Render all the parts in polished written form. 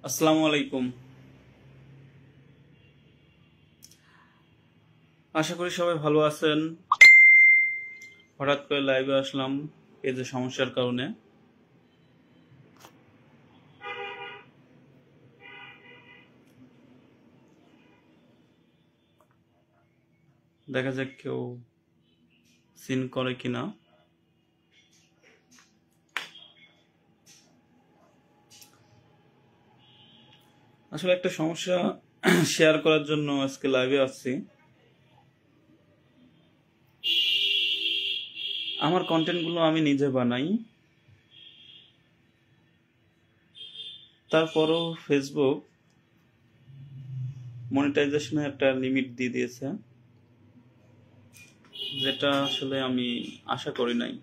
আসসালামু আলাইকুম। আশা করি সবাই ভালো আছেন। হঠাৎ করে লাইভে আসলাম এই যে সমস্যার কারণে। দেখা যাক কেউ সিন করে কিনা। আসলে একটা সমস্যা শেয়ার করার জন্য আজকে লাইভে আসছি। আমার কন্টেন্টগুলো আমি নিজে বানাই, তারপরও ফেসবুক মনিটাইজেশনের একটা লিমিট দিয়ে দিয়েছে, যেটা আসলে আমি আশা করি নাই।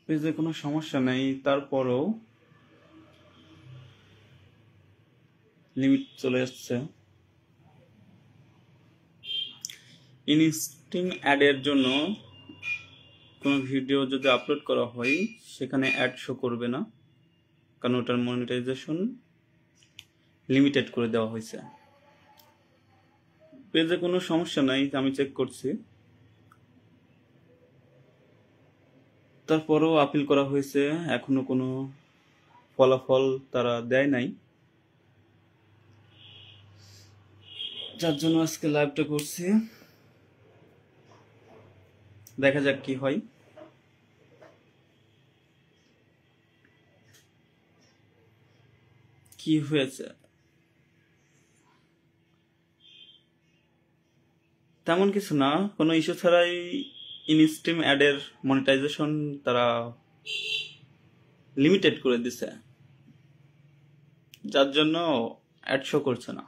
পেজে কোনো সমস্যা নেই, তারপরও লিমিট চলে আসছে। ইনস্টিং অ্যাডের জন্য কোনো ভিডিও যদি আপলোড করা হয় সেখানে অ্যাড শো করবে না, কারণ ওটার মনিটাইজেশন লিমিটেড করে দেওয়া হয়েছে। পেজে কোনো সমস্যা নাই, আমি চেক করছি, তারপরেও আপিল করা হয়েছে, এখনো কোনো ফলাফল তারা দেয় নাই, যার জন্য আজকে লাইভটা করছি। দেখা যাক কি হয়। কি হয়েছে তেমন কিছু না, কোনো ইস্যু ছাড়াই ইনস্ট্রিম অ্যাডের মনিটাইজেশন তারা লিমিটেড করে দিছে, যার জন্য অ্যাড শো করছে না।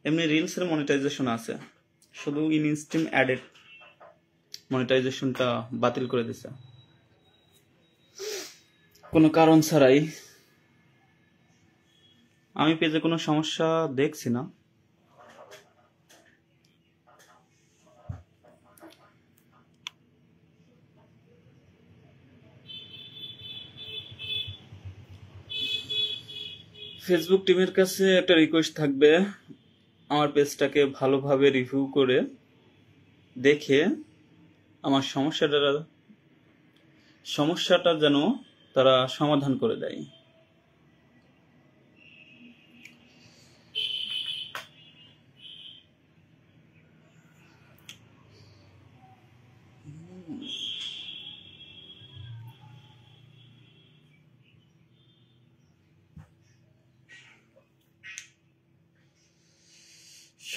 এমনি রিলসের মনিটাইজেশন আছে, শুধু ইনস্ট্রিম অ্যাডের মনিটাইজেশনটা বাতিল করে দিছে কোনো কারণ ছাড়াই। আমি পেজে কোনো সমস্যা দেখছি না। ফেসবুক টিমের কাছে একটা রিকোয়েস্ট থাকবে, আমার পেজটাকে ভালোভাবে রিভিউ করে দেখে আমার সমস্যাটা যেন তারা সমাধান করে দেয়।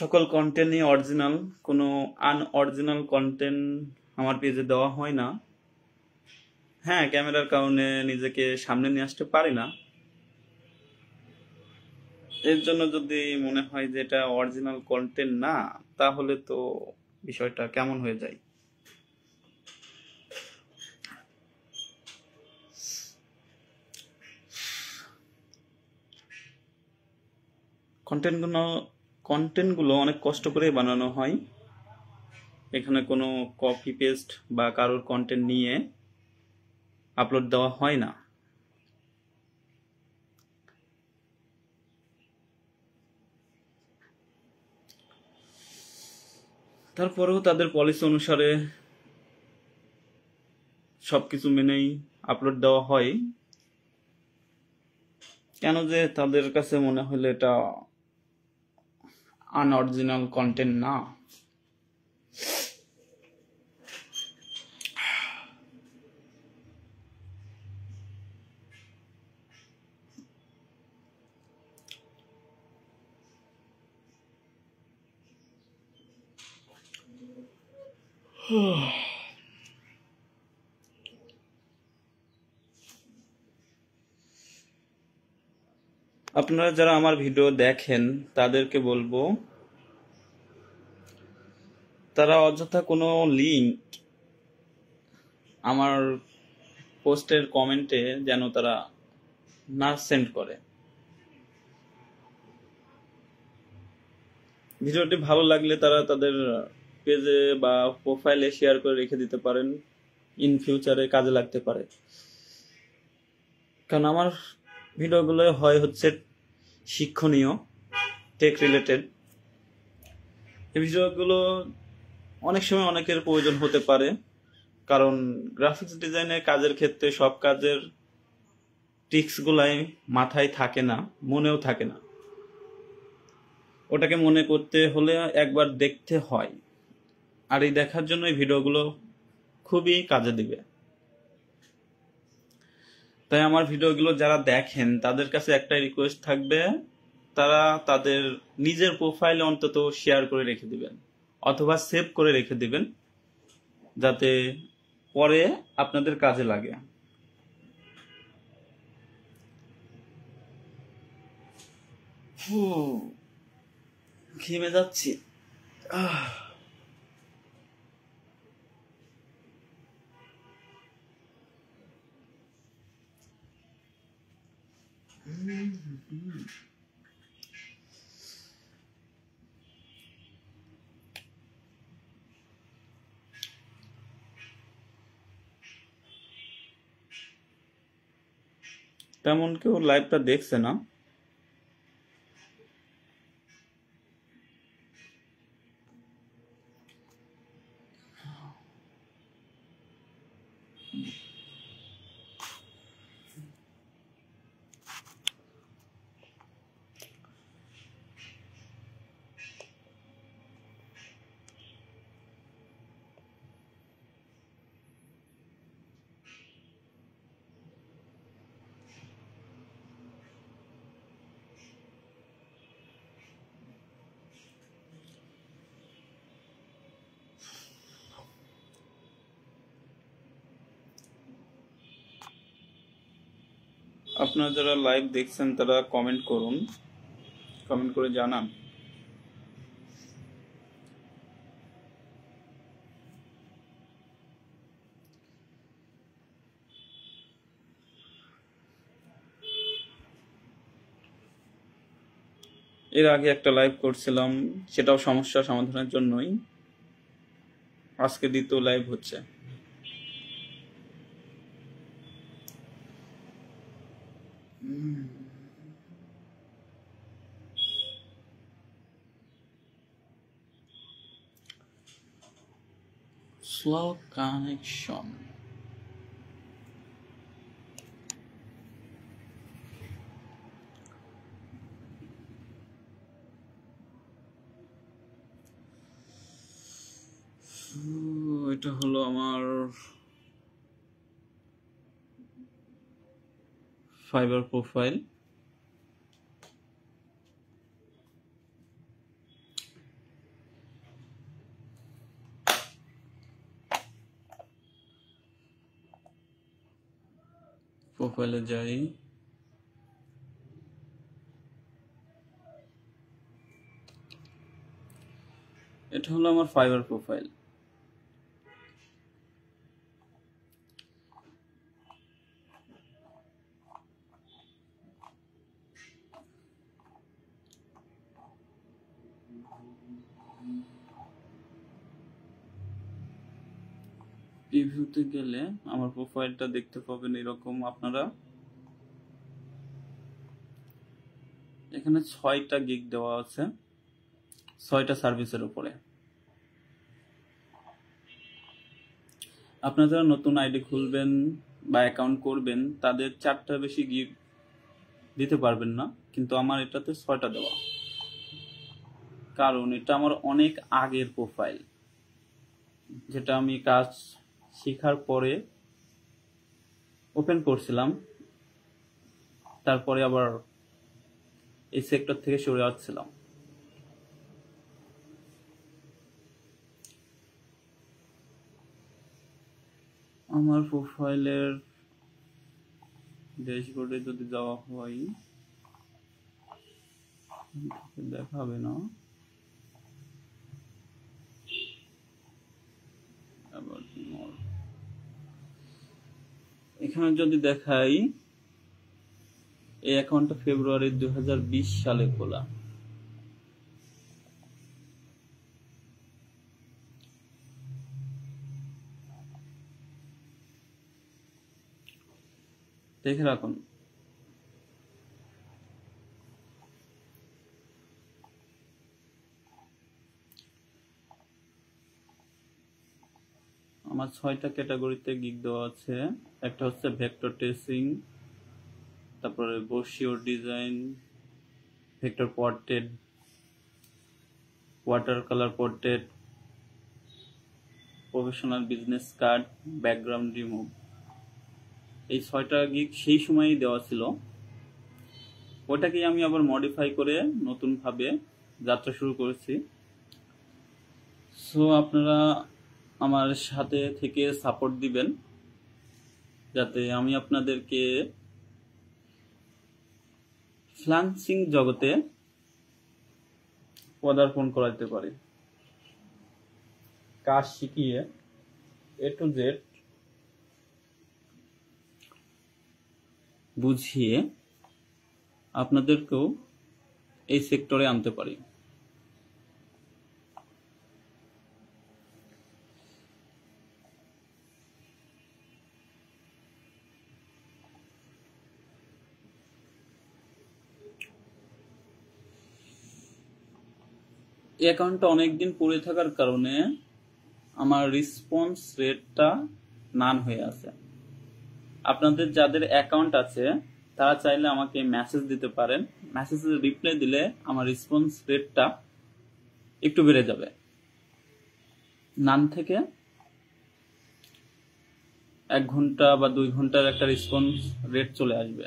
সকল কন্টেন্টই অরিজিনাল, কোনো আনঅরিজিনাল কন্টেন্ট আমার পেজে দেওয়া হয় না। হ্যাঁ, ক্যামেরার কারণে নিজেকে সামনে নিয়ে আসতে পারি না, এর জন্য যদি মনে হয় যে এটা অরিজিনাল কন্টেন্ট না, তাহলে তো বিষয়টা কেমন হয়ে যায়। কন্টেন্টগুলো অনেক কষ্ট করে বানানো হয়, এখানে কোনো কপি পেস্ট বা কারোর কন্টেন্ট নিয়ে আপলোড দেওয়া হয় না। তারপরেও তাদের পলিসি অনুসারে সবকিছু মেনেই আপলোড দেওয়া হয়। কেন যে তাদের কাছে মনে হলো এটা আনঅরিজিনাল কন্টেন্ট না। আপনারা যারা আমার ভিডিও দেখেন তাদেরকে বলবো, তারা অযথা কোনো লিংক আমার পোস্টের কমেন্টে যেন তারা না সেন্ড করে। ভিডিওটি ভালো লাগলে তারা তাদের পেজে বা প্রোফাইলে শেয়ার করে রেখে দিতে পারেন, ইন ফিউচারে কাজে লাগতে পারে। কারণ আমার ভিডিওগুলো হচ্ছে শিক্ষণীয়, টেক রিলেটেড। এই ভিডিওগুলো অনেক সময় অনেকের প্রয়োজন হতে পারে, কারণ গ্রাফিক্স ডিজাইনের কাজের ক্ষেত্রে সব কাজের ট্রিক্সগুলাই মাথায় থাকে না, মনেও থাকে না। ওটাকে মনে করতে হলে একবার দেখতে হয়, আর এই দেখার জন্য এই ভিডিওগুলো খুবই কাজে দিবে। তাই আমার ভিডিওগুলো যারা দেখেন তাদের কাছে একটাই রিকোয়েস্ট থাকবে, তারা তাদের নিজের প্রোফাইলে অন্তত শেয়ার করে রেখে দিবেন অথবা সেভ করে রেখে দিবেন, যাতে পরে আপনাদের কাজে লাগে। ঘেমে যাচ্ছি। তেমন কেউ লাইভটা দেখছে না। আপনারা যারা লাইভ দেখছেন তারা কমেন্ট করুন, কমেন্ট করে জানান। এর আগে একটা লাইভ করছিলাম, সেটাও সমস্যা সমাধানের জন্যই। আজকে দ্বিতীয় লাইভ হচ্ছে। Slow connection. এটা হলো আমার ফাইবার প্রোফাইল। প্রোফাইলে যাই, এটা হলো আমার ফাইবার প্রোফাইল। প্রিভিউতে গেলে আমার প্রোফাইলটা দেখতে পাবেন এরকম। আপনারা এখানে 6টা গিগ দেওয়া আছে, 6টা সার্ভিসের উপরে। আপনারা যারা নতুন আইডি খুলবেন বা অ্যাকাউন্ট করবেন তাদের 4টার বেশি গিগ দিতে পারবেন না, কিন্তু আমার এটাতে 6টা দেওয়া, কারণ এটা আমার অনেক আগের প্রোফাইল, যেটা আমি কাজ শেখার পরে ওপেন করছিলাম, তারপরে আবার এই সেক্টর থেকে সরে আসছিলাম। আমার প্রোফাইলের ড্যাশবোর্ডে যদি যাওয়া হয় দেখাবে না, আবার এখানে যদি দেখাই, এই অ্যাকাউন্টটা ফেব্রুয়ারি 2020 সালে খোলা। দেখে রাখুন। আমার 6টা ক্যাটাগরিতে গিগ দেওয়া আছে। একটা হচ্ছে ভেক্টর ট্রেসিং, তারপরে বর্ষীয় design, vector portrait, water colour portrait, professional business card, background remove. এই 6টা গিগ সেই সময়ই দেওয়া ছিল। ওটাকেই আমি আবার মডিফাই করে নতুনভাবে যাত্রা শুরু করেছি। সো আপনারা আমার সাথে থেকে সাপোর্ট দিবেন, যাতে আমি আপনাদেরকে ফ্রিল্যান্সিং জগতে পদার্পণ করাতে পারি। কাজ শিখিয়ে A to Z বুঝিয়ে আপনাদেরকেও এই সেক্টরে আনতে পারি। এই অ্যাকাউন্টটা অনেকদিন পড়ে থাকার কারণে আমার রেসপন্স রেটটা নান হয়ে আছে। আপনাদের যাদের অ্যাকাউন্ট আছে তারা চাইলে আমাকে মেসেজ দিতে পারেন। মেসেজে রিপ্লাই দিলে আমার রেসপন্স রেটটা একটু বেড়ে যাবে। নান থেকে 1 ঘন্টা বা 2 ঘন্টার একটা রেসপন্স রেট চলে আসবে।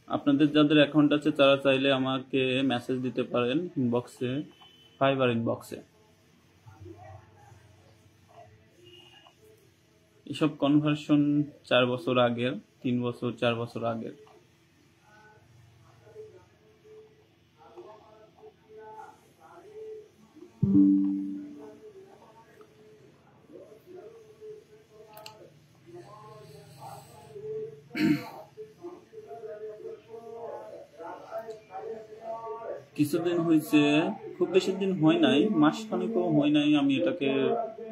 আপনাদের যাদের অ্যাকাউন্ট আছে তারা চাইলে আমাকে মেসেজ দিতে পারেন ইনবক্সে, ফাইবার ইনবক্সে। এসব কনভার্সন 4 বছর আগের, 3 বছর 4 বছর আগের। কিছুদিন হয়েছে, খুব বেশি দিন হয় নাই, মাসখানেকও হয় নাই, আমি এটাকে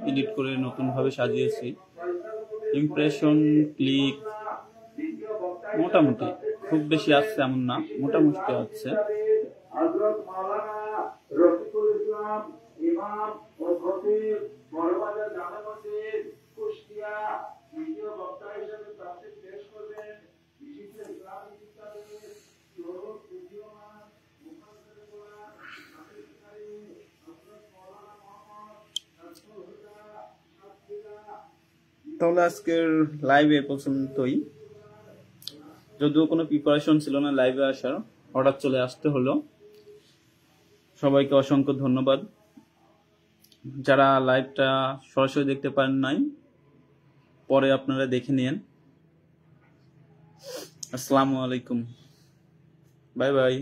এডিট করে নতুনভাবে সাজিয়েছি। ইমপ্রেশন, ক্লিক মোটামুটি, খুব বেশি আসছে এমন না, মোটামুটি আসছে। তাহলে আজকের লাইভ এ পর্যন্তই। যদিও কোনো প্রিপারেশন ছিল না লাইভে আসার, হঠাৎ চলে আসতে হলো। সবাইকে অসংখ্য ধন্যবাদ। যারা লাইভটা সরাসরি দেখতে পারেন নাই, পরে আপনারা দেখে নিন। আসসালামু আলাইকুম, বাই বাই।